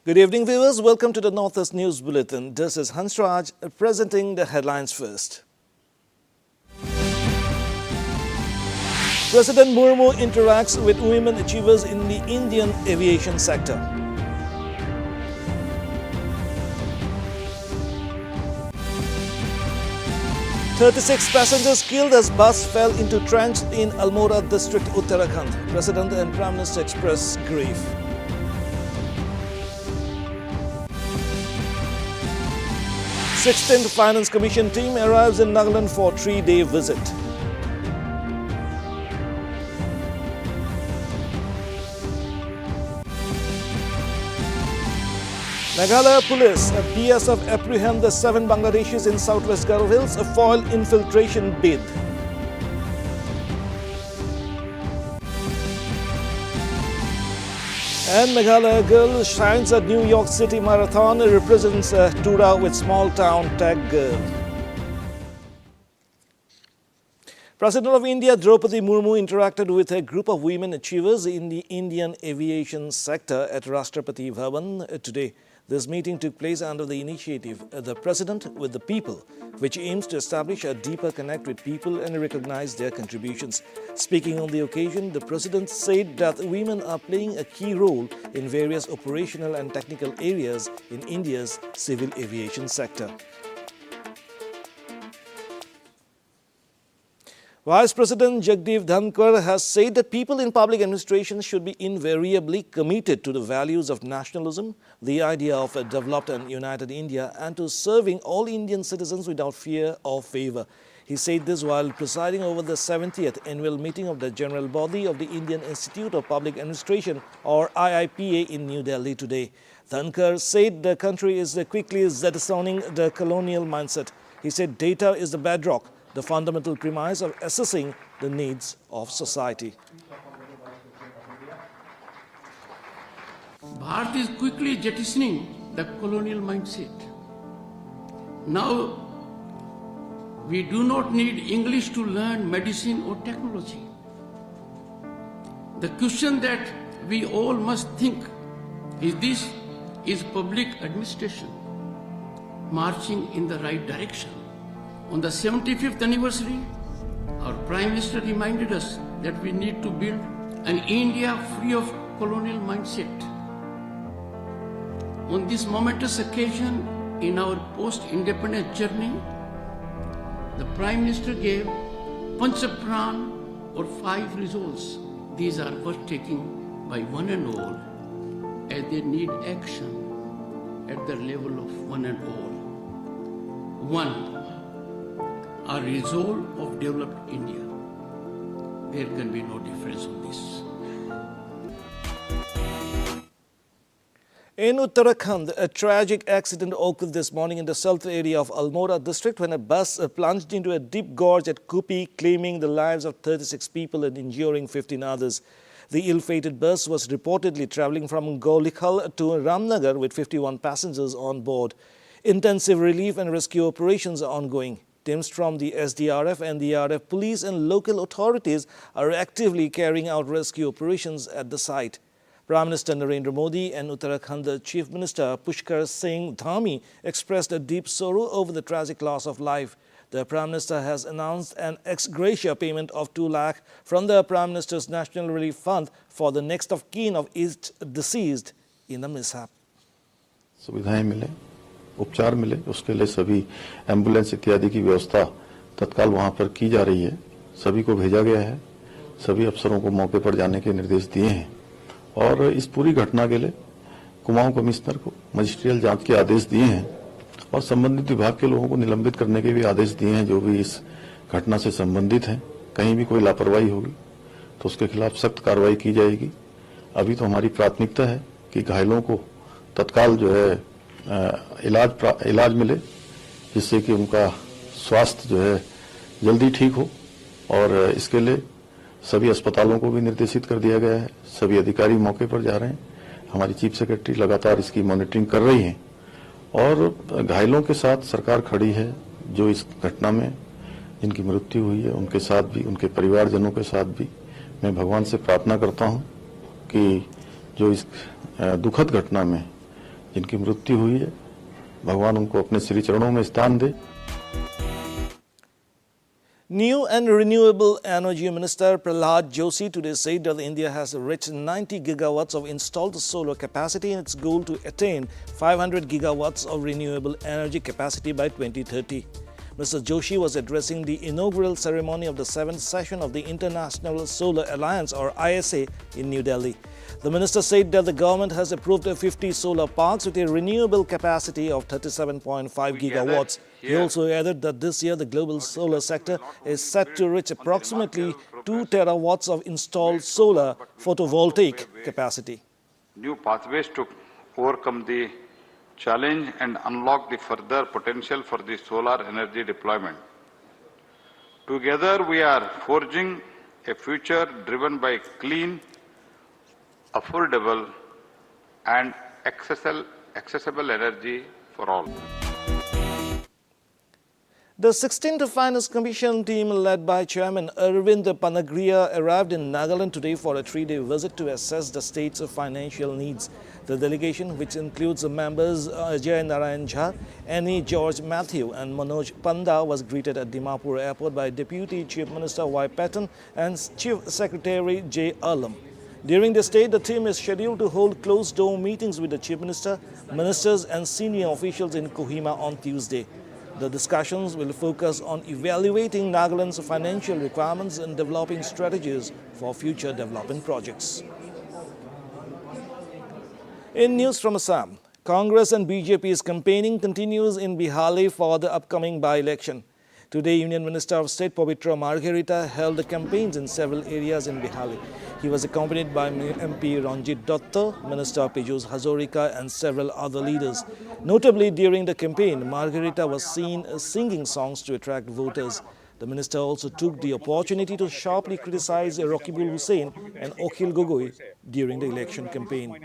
Good evening, viewers. Welcome to the Northeast News Bulletin. This is Hansraj presenting the headlines first. President Murmu interacts with women achievers in the Indian aviation sector. "36 passengers killed as bus fell into trench in Almora district, Uttarakhand. President and Prime Minister express grief. "16th Finance Commission team arrives in Nagaland for 3-day visit. Meghalaya police, BSF apprehend the 7 Bangladeshis in southwest Gobok Village, a foil infiltration bid. And Meghalaya girl shines at New York City Marathon, represents Tura with small town tag girl. President of India Draupadi Murmu interacted with a group of women achievers in the Indian aviation sector at Rashtrapati Bhavan today. This meeting took place under the initiative The President with the People, which aims to establish a deeper connect with people and recognize their contributions. Speaking on the occasion, the President said that women are playing a key role in various operational and technical areas in India's civil aviation sector. Vice President Jagdeep Dhankar has said that people in public administration should be invariably committed to the values of nationalism, the idea of a developed and united India, and to serving all Indian citizens without fear or favor. He said this while presiding over the 70th annual meeting of the General Body of the Indian Institute of Public Administration, or IIPA, in New Delhi today. Dhankar said the country is quickly jettisoning the colonial mindset. He said data is the bedrock, the fundamental premise of assessing the needs of society. Bharat is quickly jettisoning the colonial mindset. Now, we do not need English to learn medicine or technology. The question that we all must think is public administration marching in the right direction? On the 75th anniversary, our Prime Minister reminded us that we need to build an India free of colonial mindset. On this momentous occasion in our post-independence journey, the Prime Minister gave Panchapran, or 5 resolves. These are worth taking by one and all, as they need action at the level of one and all. 1. A resolve of developed India. There can be no difference on this. In Uttarakhand, a tragic accident occurred this morning in the south area of Almora district when a bus plunged into a deep gorge at Kupi, claiming the lives of 36 people and injuring 15 others. The ill-fated bus was reportedly travelling from Golikhal to Ramnagar with 51 passengers on board. Intensive relief and rescue operations are ongoing. Teams from the SDRF, NDRF, police and local authorities are actively carrying out rescue operations at the site. Prime Minister Narendra Modi and Uttarakhand Chief Minister Pushkar Singh Dhami expressed a deep sorrow over the tragic loss of life. The Prime Minister has announced an ex gratia payment of 2 lakh from the Prime Minister's National Relief Fund for the next of kin of each deceased in the mishap. सुविधाएं मिले, उपचार मिले, उसके लिए सभी ambulance इत्यादि की व्यवस्था तत्काल वहां पर की जा रही है। सभी को भेजा गया है, सभी अफसरों को मौके पर जाने के निर्देश दिए हैं और इस पूरी घटना के लिए कुमाऊं कमिश्नर को मजिस्ट्रियल जांच के आदेश दिए हैं और संबंधित विभाग के लोगों को निलंबित करने के भी आदेश दिए हैं जो भी इस घटना से संबंधित हैं। कहीं भी कोई लापरवाही होगी तो उसके खिलाफ सख्त कार्रवाई की जाएगी। अभी तो हमारी प्राथमिकता है कि घायलों को तत्काल जो है इलाज मिले, जिससे कि उनका स्वास्थ्य जो है जल्दी ठीक हो और इसके लिए सभी अस्पतालों को भी निर्देशित कर दिया गया है। सभी अधिकारी मौके पर जा रहे हैं। हमारी चीफ सेक्रेटरी लगातार इसकी मॉनिटरिंग कर रही हैं और घायलों के साथ सरकार खड़ी है। जो इस घटना में जिनकी मृत्यु हुई है उनके साथ भी, उनके परिवारजनों के साथ भी मैं भगवान से प्रार्थना करता हूं कि जो इस दुखद घटना में जिनकी मृत्यु हुई है, भगवान उनको अपने श्री चरणों में स्थान दे। New and Renewable Energy Minister Prahlad Joshi today said that India has reached 90 gigawatts of installed solar capacity in its goal to attain 500 gigawatts of renewable energy capacity by 2030. Mr. Joshi was addressing the inaugural ceremony of the 7th session of the International Solar Alliance or ISA in New Delhi. The minister said that the government has approved 50 solar parks with a renewable capacity of 37.5 gigawatts. He also added that this year the global solar sector is set to reach approximately 2 terawatts of installed solar photovoltaic capacity. New pathways to overcome the challenge and unlock the further potential for the solar energy deployment. Together we are forging a future driven by clean, affordable and accessible energy for all. The 16th Finance Commission team led by Chairman Arvind Panagriya arrived in Nagaland today for a 3-day visit to assess the state's financial needs. The delegation, which includes members Ajay Narayan Jha, Annie George Matthew and Manoj Panda, was greeted at Dimapur Airport by Deputy Chief Minister Y. Patton and Chief Secretary J. Alam. During the stay, the team is scheduled to hold closed-door meetings with the Chief Minister, ministers and senior officials in Kohima on Tuesday. The discussions will focus on evaluating Nagaland's financial requirements and developing strategies for future development projects. In news from Assam, Congress and BJP's campaigning continues in Bihar for the upcoming by-election. Today, Union Minister of State Pavitra Margherita held the campaigns in several areas in Bihar. He was accompanied by MP Ranjit Datta, Minister Piyush Hazarika and several other leaders. Notably, during the campaign, Margherita was seen singing songs to attract voters. The minister also took the opportunity to sharply criticize Rakibul Hussain and Akhil Gogoi during the election campaign.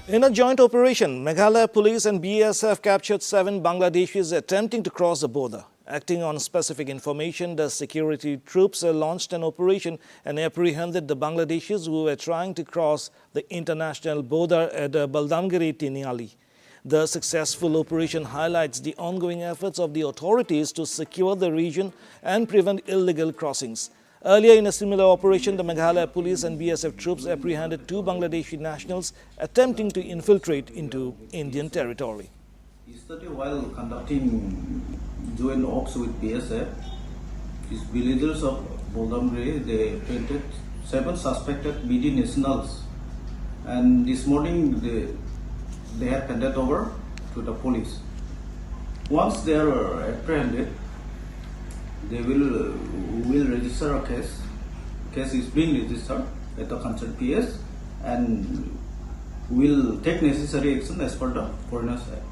In a joint operation, Meghalaya Police and BSF captured 7 Bangladeshis attempting to cross the border. Acting on specific information, the security troops launched an operation and apprehended the Bangladeshis who were trying to cross the international border at Baldamgiri Tiniali. The successful operation highlights the ongoing efforts of the authorities to secure the region and prevent illegal crossings. Earlier in a similar operation, the Meghalaya Police and BSF troops apprehended 2 Bangladeshi nationals attempting to infiltrate into Indian territory. Yesterday, while conducting joint ops with BSF, these villagers of Baldamgiri, they apprehended 7 suspected BD nationals, and this morning they are handed over to the police. Once they are apprehended, they will register a case. Case is being registered at the concerned PS and will take necessary action as per the Foreigners Act.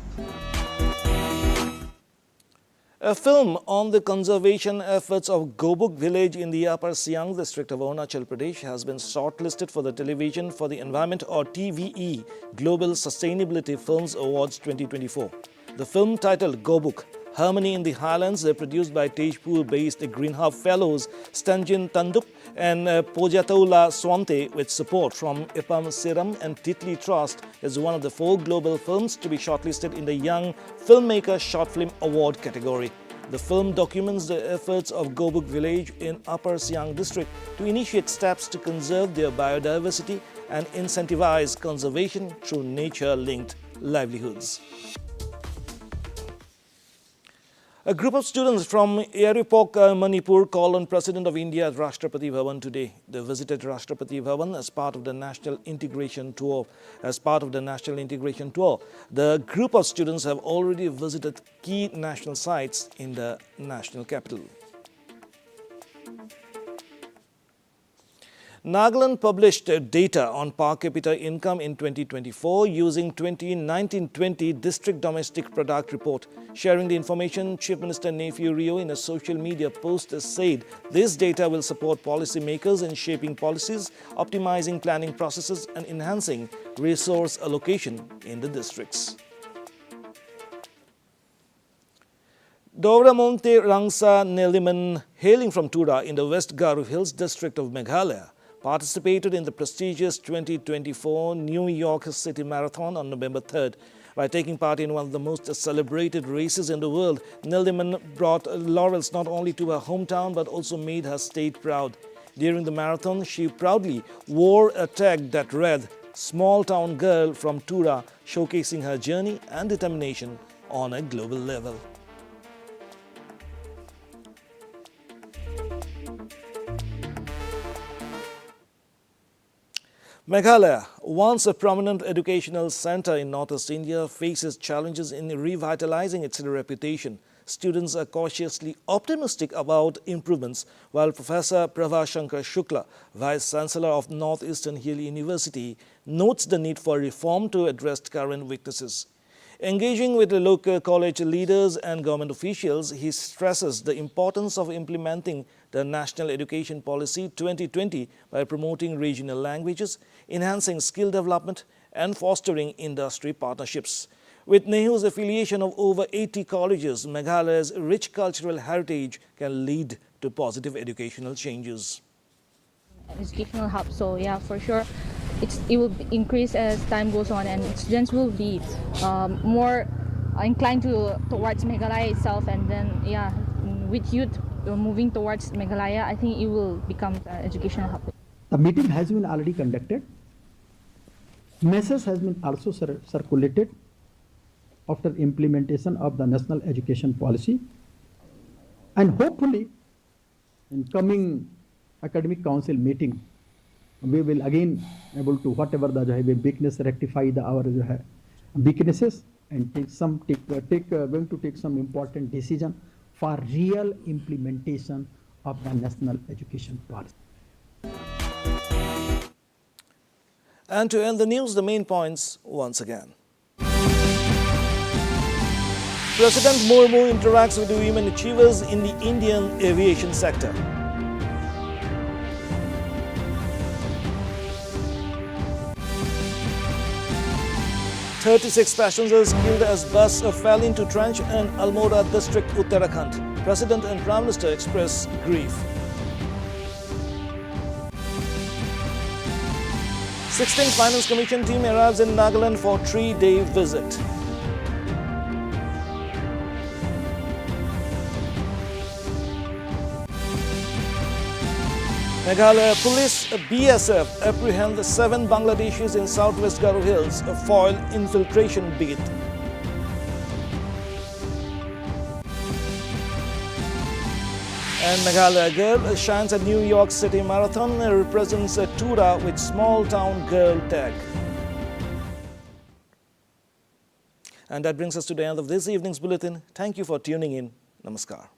A film on the conservation efforts of Gobok Village in the Upper Siang district of Arunachal Pradesh has been shortlisted for the Television for the Environment or TVE Global Sustainability Films Awards 2024. The film titled Gobok Harmony in the Highlands, produced by Tejpur-based Green Hub Fellows Stanjin Tandup and Pojatoula Swante with support from Ipam Siram and Titli Trust, is one of the 4 global films to be shortlisted in the Young Filmmaker Short Film Award category. The film documents the efforts of Gobok Village in Upper Siang district to initiate steps to conserve their biodiversity and incentivize conservation through nature-linked livelihoods. A group of students from Arunachal Manipur called on President of India at Rashtrapati Bhavan today. They visited Rashtrapati Bhavan as part of the National Integration Tour. The group of students have already visited key national sites in the national capital. Nagaland published data on per capita income in 2024 using 2019-20 District Domestic Product Report. Sharing the information, Chief Minister Nephew Rio in a social media post said this data will support policymakers in shaping policies, optimizing planning processes and enhancing resource allocation in the districts. Doramonte Rangsa Neliman, hailing from Tura in the West Garu Hills district of Meghalaya, participated in the prestigious 2024 New York City Marathon on November 3rd. By taking part in one of the most celebrated races in the world, Neliman brought laurels not only to her hometown but also made her state proud. During the marathon, she proudly wore a tag that read, "Small Town Girl from Tura," showcasing her journey and determination on a global level. Meghalaya, once a prominent educational center in northeast India, faces challenges in revitalizing its reputation. Students are cautiously optimistic about improvements, while Professor Prabhashankar Shukla, Vice Chancellor of Northeastern Hill University, notes the need for reform to address current weaknesses. Engaging with the local college leaders and government officials, he stresses the importance of implementing the National Education Policy 2020 by promoting regional languages, enhancing skill development, and fostering industry partnerships. With NEHU's affiliation of over 80 colleges, Meghalaya's rich cultural heritage can lead to positive educational changes. Educational hub, so yeah, for sure it will increase as time goes on, and students will be more inclined towards Meghalaya itself, and then yeah, with youth moving towards Meghalaya, I think it will become an educational hub. The meeting has been already conducted. Message has been also circulated after implementation of the National Education Policy, and hopefully in coming academic council meeting we will again able to whatever the weakness rectify our weaknesses and going to take some important decision for real implementation of the National Education Policy. And to end the news, the main points once again. President Murmu interacts with women achievers in the Indian aviation sector. "36 passengers killed as bus fell into trench in Almora district, Uttarakhand. President and Prime Minister express grief." 16th Finance Commission team arrives in Nagaland for 3-day visit. Meghalaya Police BSF apprehend 7 Bangladeshis in southwest Garu Hills, a foil infiltration beat. And Meghalaya girl shines at New York City Marathon, represents Tura with small town girl tag. And that brings us to the end of this evening's bulletin. Thank you for tuning in. Namaskar.